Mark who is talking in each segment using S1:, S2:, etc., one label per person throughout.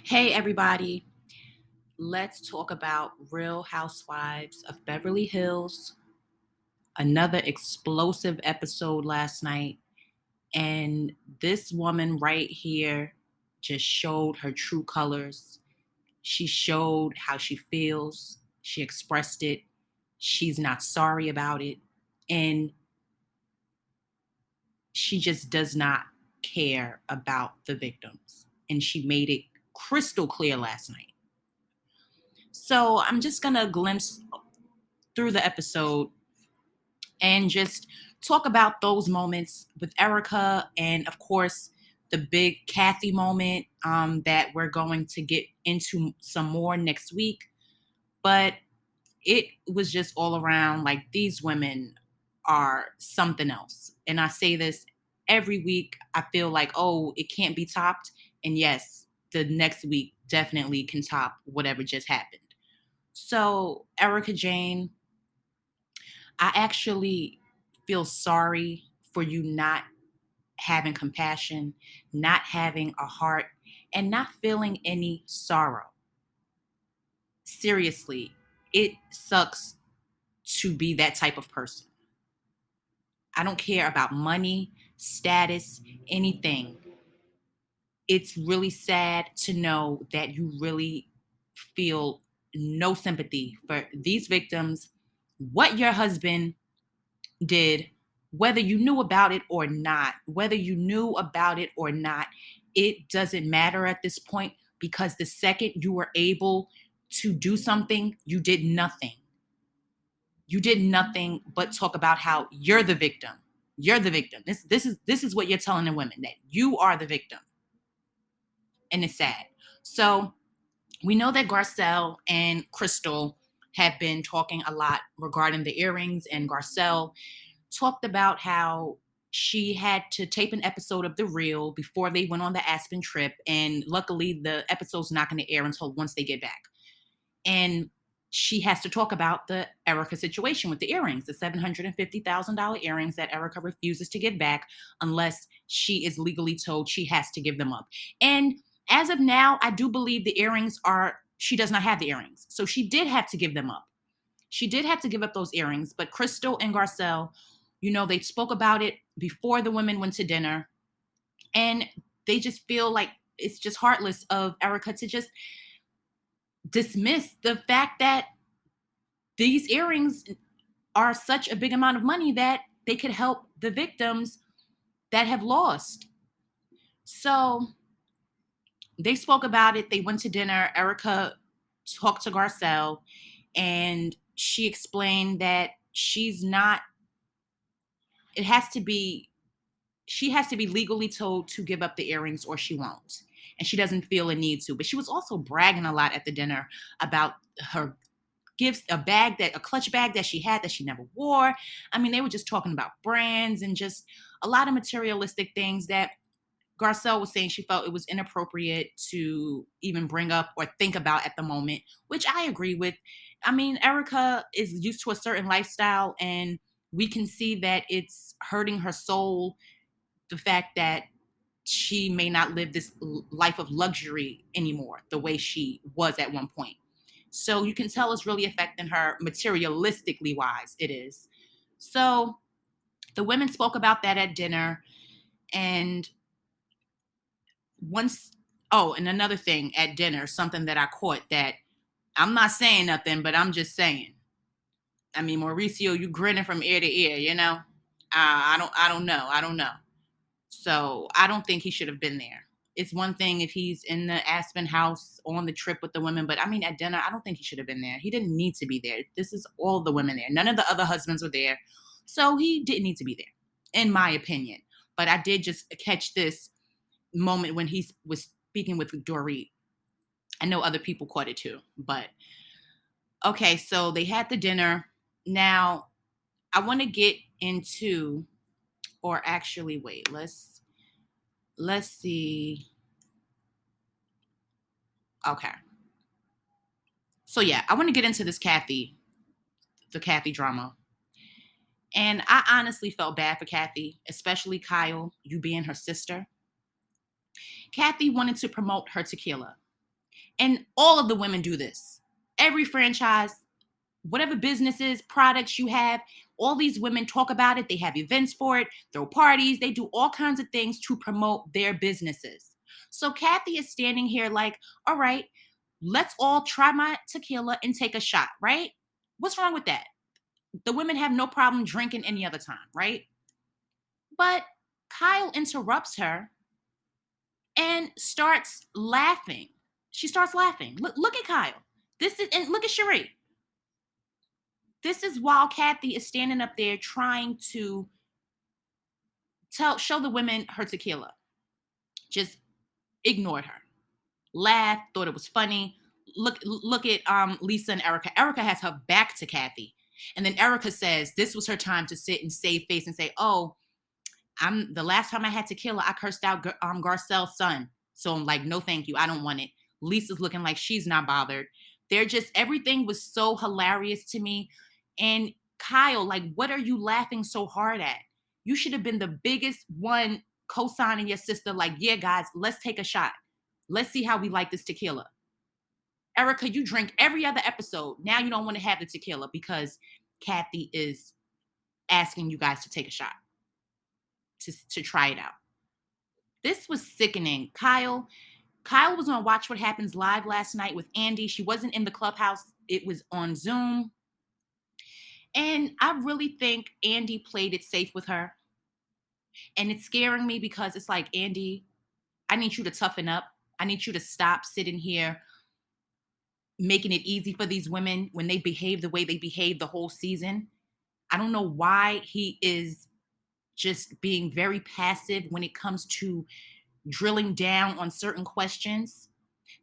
S1: Hey, everybody. Let's talk about Real Housewives of Beverly Hills. Another explosive episode last night. And this woman right here just showed her true colors. She showed how she feels. She expressed it. She's not sorry about it. And she just does not care about the victims. And she made it crystal clear last night. So I'm just going to glimpse through the episode and just talk about those moments with Erika and, of course, the big Kathy moment that we're going to get into some more next week. But it was just all around like these women are something else. And I say this every week. I feel like, oh, it can't be topped. And yes, the next week definitely can top whatever just happened. So, Erika Jayne, I actually feel sorry for you not having compassion, not having a heart, and not feeling any sorrow. Seriously, it sucks to be that type of person. I don't care about money, status, anything. It's really sad to know that you really feel no sympathy for these victims, what your husband did, whether you knew about it or not, it doesn't matter at this point because the second you were able to do something, you did nothing. You did nothing but talk about how you're the victim. You're the victim. This is what you're telling the women, that you are the victim. And it's sad. So we know that Garcelle and Crystal have been talking a lot regarding the earrings, and Garcelle talked about how she had to tape an episode of The Real before they went on the Aspen trip. And luckily, the episode's not going to air until once they get back. And she has to talk about the Erika situation with the earrings, the $750,000 earrings that Erika refuses to give back unless she is legally told she has to give them up. And as of now, I do believe she does not have the earrings. So she did have to give them up. She did have to give up those earrings, but Crystal and Garcelle, they spoke about it before the women went to dinner, and they just feel like it's just heartless of Erika to just dismiss the fact that these earrings are such a big amount of money that they could help the victims that have lost. So they spoke about it. They went to dinner. Erika talked to Garcelle, and she explained that it has to be she has to be legally told to give up the earrings or she won't. And she doesn't feel a need to. But she was also bragging a lot at the dinner about her gifts, a clutch bag that she had that she never wore. I mean, they were just talking about brands and just a lot of materialistic things that Garcelle was saying she felt it was inappropriate to even bring up or think about at the moment, which I agree with. I mean, Erika is used to a certain lifestyle, and we can see that it's hurting her soul, the fact that she may not live this life of luxury anymore the way she was at one point. So you can tell it's really affecting her materialistically wise. It is. So the women spoke about that at dinner. And once, oh, and another thing at dinner, something that I caught that I'm not saying nothing, but I'm just saying. I mean, Mauricio, you grinning from ear to ear, I don't know. So I don't think he should have been there. It's one thing if he's in the Aspen house on the trip with the women, but I mean, at dinner, I don't think he should have been there. He didn't need to be there. This is all the women there. None of the other husbands were there. So he didn't need to be there, in my opinion. But I did just catch this moment when he was speaking with Dorit. I know other people caught it too. But okay, so they had the dinner. Now, I want to get into, or actually, wait, let's see. Okay. So yeah, I want to get into the Kathy drama. And I honestly felt bad for Kathy, especially Kyle, you being her sister. Kathy wanted to promote her tequila. And all of the women do this. Every franchise, whatever businesses, products you have, all these women talk about it. They have events for it, throw parties, they do all kinds of things to promote their businesses. So Kathy is standing here like, all right, let's all try my tequila and take a shot, right? What's wrong with that? The women have no problem drinking any other time, right? But Kyle interrupts her and starts laughing. She starts laughing. Look at Kyle. This is, and look at Sheree. This is while Kathy is standing up there trying to show the women her tequila. Just ignored her. Laughed, thought it was funny. Look at Lisa and Erika. Erika has her back to Kathy. And then Erika says this was her time to sit and save face and say, oh, I'm the last time I had tequila, I cursed out Garcelle's son. So I'm like, no, thank you. I don't want it. Lisa's looking like she's not bothered. They're just, everything was so hilarious to me. And Kyle, like, what are you laughing so hard at? You should have been the biggest one co-signing your sister, like, yeah, guys, let's take a shot. Let's see how we like this tequila. Erika, you drink every other episode. Now you don't want to have the tequila because Kathy is asking you guys to take a shot, to try it out. This was sickening. Kyle was on Watch What Happens Live last night with Andy. She wasn't in the clubhouse. It was on Zoom. And I really think Andy played it safe with her. And it's scaring me because it's like, Andy, I need you to toughen up. I need you to stop sitting here making it easy for these women when they behave the way they behaved the whole season. I don't know why he is just being very passive when it comes to drilling down on certain questions.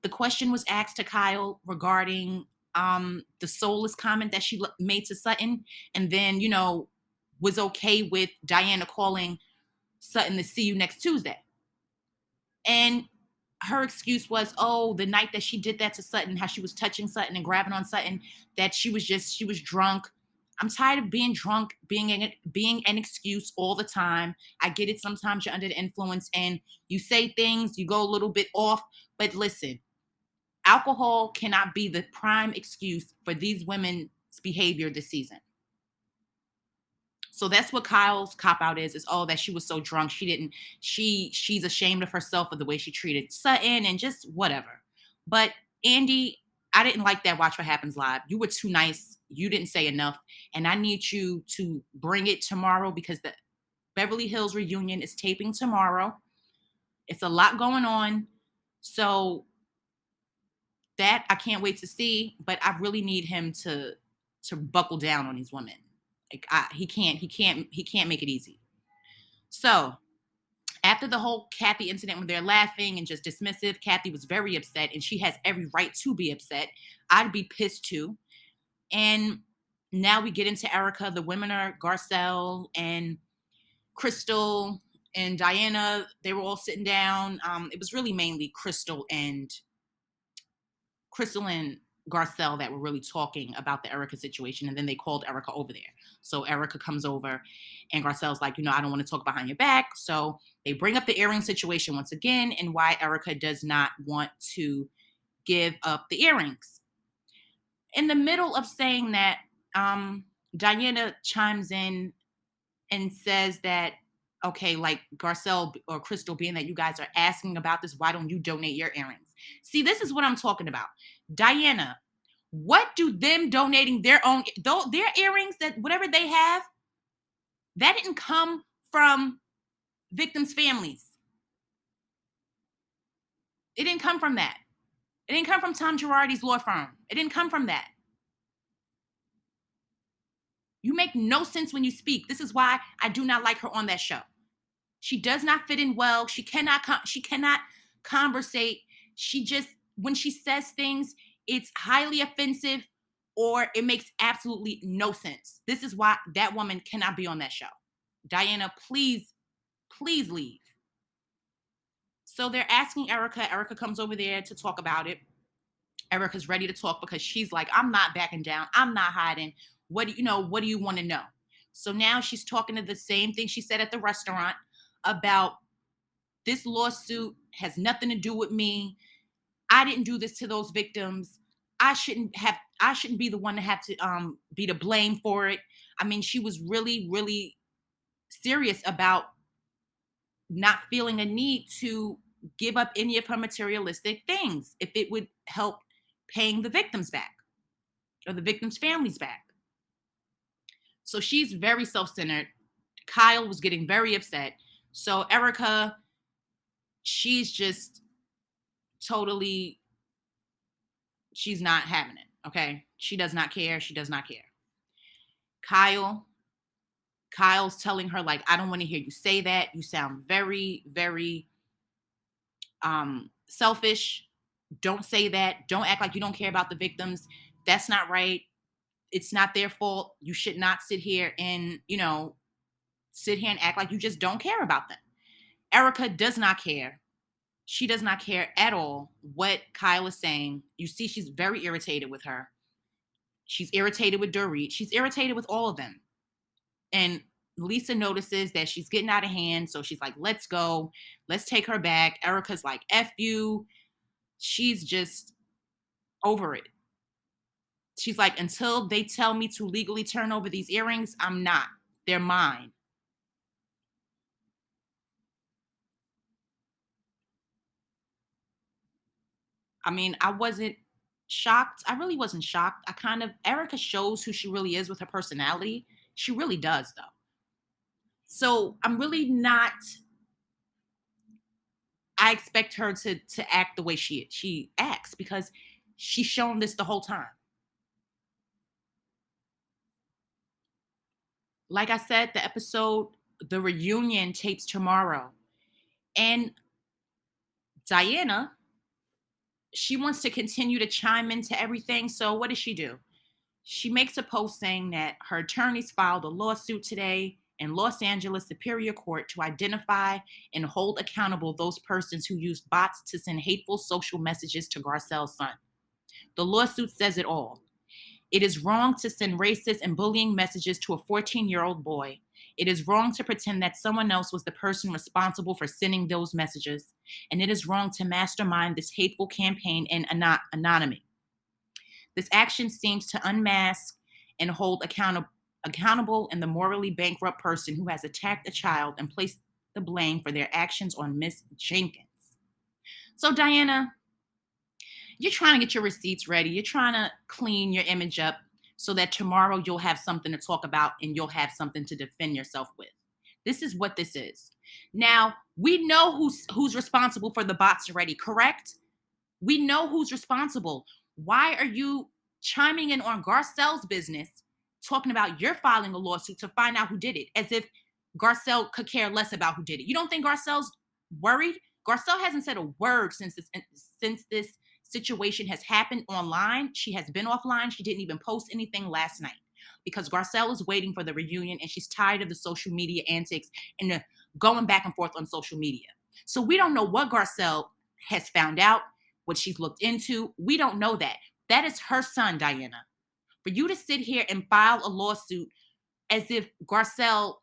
S1: The question was asked to Kyle regarding the soulless comment that she made to Sutton, and then, was okay with Diana calling Sutton to see you next Tuesday. And her excuse was, oh, the night that she did that to Sutton, how she was touching Sutton and grabbing on Sutton, that she was drunk. I'm tired of being drunk, being an excuse all the time. I get it. Sometimes you're under the influence and you say things, you go a little bit off. But listen, alcohol cannot be the prime excuse for these women's behavior this season. So that's what Kyle's cop out is oh, that she was so drunk. She's ashamed of herself for the way she treated Sutton and just whatever. But Andy, I didn't like that Watch What Happens Live. You were too nice. You didn't say enough. And I need you to bring it tomorrow because the Beverly Hills reunion is taping tomorrow. It's a lot going on. So that I can't wait to see, but I really need him to buckle down on these women. Like he can't make it easy. So after the whole Kathy incident when they're laughing and just dismissive, Kathy was very upset and she has every right to be upset. I'd be pissed too. And now we get into Erika. The women are Garcelle and Crystal and Diana. They were all sitting down. It was really mainly Crystal and Garcelle that were really talking about the Erika situation. And then they called Erika over there. So Erika comes over and Garcelle's like, I don't want to talk behind your back. So they bring up the earring situation once again and why Erika does not want to give up the earrings. In the middle of saying that, Diana chimes in and says that, okay, like Garcelle or Crystal, being that you guys are asking about this, why don't you donate your earrings? See, this is what I'm talking about. Diana, what do them donating their earrings, that whatever they have, that didn't come from victims' families. It didn't come from that. It didn't come from Tom Girardi's law firm. It didn't come from that. You make no sense when you speak. This is why I do not like her on that show. She does not fit in well. She cannot conversate. She just, when she says things, it's highly offensive or it makes absolutely no sense. This is why that woman cannot be on that show. Diana, please leave. So they're asking Erika. Erika comes over there to talk about it. Erika's ready to talk because she's like, I'm not backing down. I'm not hiding. What do you want to know? So now she's talking to the same thing she said at the restaurant about this lawsuit has nothing to do with me. I didn't do this to those victims. I shouldn't be the one to have to be to blame for it. I mean, she was really, really serious about not feeling a need to give up any of her materialistic things if it would help paying the victims back or the victims' families back. So she's very self-centered. Kyle was getting very upset. So Erika, she's just totally, she's not having it. Okay. She does not care. She does not care. Kyle, Kyle's telling her, like, I don't want to hear you say that. You sound very, very selfish. Don't say that. Don't act like you don't care about the victims. That's not right. It's not their fault. You should not sit here and, sit here and act like you just don't care about them. Erika does not care. She does not care at all what Kyle is saying. You see, she's very irritated with her. She's irritated with Dorit. She's irritated with all of them. And Lisa notices that she's getting out of hand. So she's like, let's go. Let's take her back. Erika's like, F you. She's just over it. She's like, until they tell me to legally turn over these earrings, I'm not. They're mine. I mean, I wasn't shocked. I really wasn't shocked. Erica shows who she really is with her personality. She really does, though. So I'm really not, I expect her to act the way she acts because she's shown this the whole time. Like I said, the reunion tapes tomorrow. And Diana, she wants to continue to chime into everything. So what does she do? She makes a post saying that her attorneys filed a lawsuit today in Los Angeles Superior Court to identify and hold accountable those persons who used bots to send hateful social messages to Garcelle's son. The lawsuit says it all. It is wrong to send racist and bullying messages to a 14-year-old boy. It is wrong to pretend that someone else was the person responsible for sending those messages. And it is wrong to mastermind this hateful campaign in anonymity. This action seems to unmask and hold accountable and the morally bankrupt person who has attacked a child and placed the blame for their actions on Miss Jenkins. So, Diana, you're trying to get your receipts ready. You're trying to clean your image up so that tomorrow you'll have something to talk about and you'll have something to defend yourself with. This is what this is. Now, we know who's responsible for the bots already, correct? We know who's responsible. Why are you chiming in on Garcelle's business, talking about you're filing a lawsuit to find out who did it, as if Garcelle could care less about who did it? You don't think Garcelle's worried? Garcelle hasn't said a word since this situation has happened online. She has been offline. She didn't even post anything last night because Garcelle is waiting for the reunion and she's tired of the social media antics and the going back and forth on social media. So we don't know what Garcelle has found out, what she's looked into. We don't know that. That is her son, Diana. For you to sit here and file a lawsuit as if Garcelle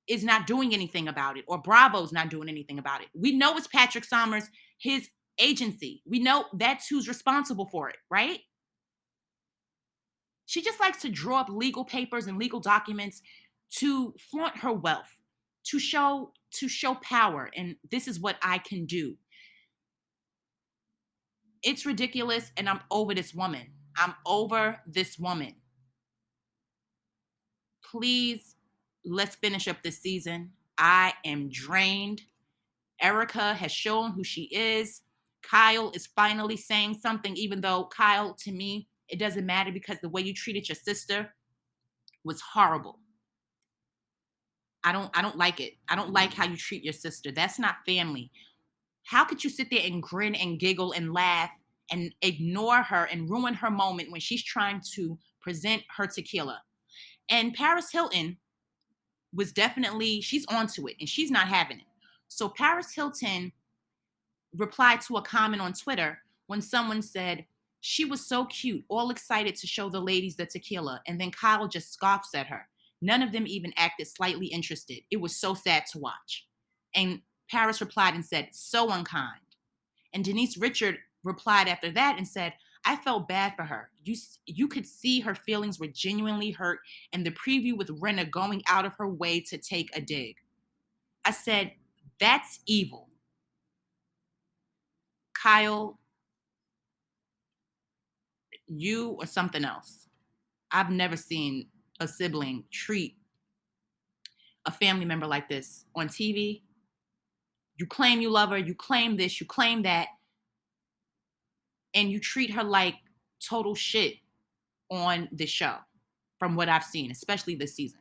S1: is not doing anything about it or Bravo's not doing anything about it. We know it's Patrick Summers, his agency. We know that's who's responsible for it, right? She just likes to draw up legal papers and legal documents to flaunt her wealth, to show power, and this is what I can do. It's ridiculous, and I'm over this woman. I'm over this woman. Please, let's finish up this season. I am drained. Erika has shown who she is. Kyle is finally saying something, even though Kyle, to me, it doesn't matter because the way you treated your sister was horrible. I don't like it. I don't like how you treat your sister. That's not family. How could you sit there and grin and giggle and laugh and ignore her and ruin her moment when she's trying to present her tequila? And Paris Hilton she's onto it and she's not having it. So Paris Hilton replied to a comment on Twitter when someone said, she was so cute, all excited to show the ladies the tequila. And then Kyle just scoffs at her. None of them even acted slightly interested. It was so sad to watch. And Paris replied and said, so unkind. And Denise Richard replied after that and said, I felt bad for her. You could see her feelings were genuinely hurt in the preview with Renna going out of her way to take a dig. I said, that's evil. Kyle, you or something else. I've never seen a sibling treat a family member like this on TV. You claim you love her, you claim this, you claim that, and you treat her like total shit on the show from what I've seen, especially this season.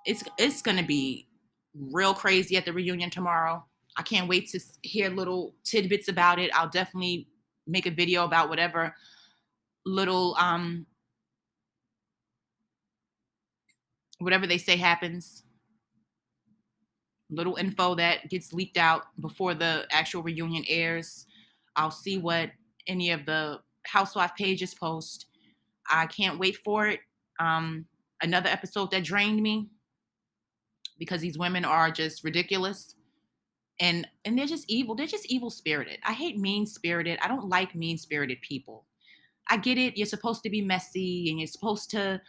S1: It's going to be real crazy at the reunion tomorrow. I can't wait to hear little tidbits about it. I'll definitely make a video about whatever little whatever they say happens, little info that gets leaked out before the actual reunion airs. I'll see what any of the housewife pages post. I can't wait for it. Another episode that drained me because these women are just ridiculous and they're just evil. They're just evil spirited. I hate mean spirited. I don't like mean spirited people. I get it. You're supposed to be messy and you're supposed to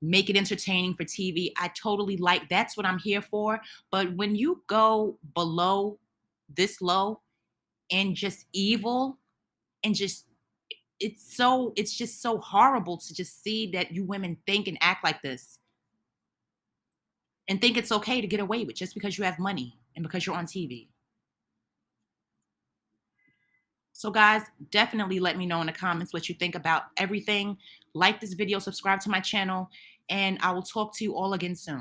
S1: make it entertaining for TV. I totally like that's what I'm here for. But when you go below this low and just evil and just it's just so horrible to just see that you women think and act like this and think it's okay to get away with just because you have money and because you're on TV. So, guys, definitely let me know in the comments what you think about everything. Like this video, subscribe to my channel, and I will talk to you all again soon.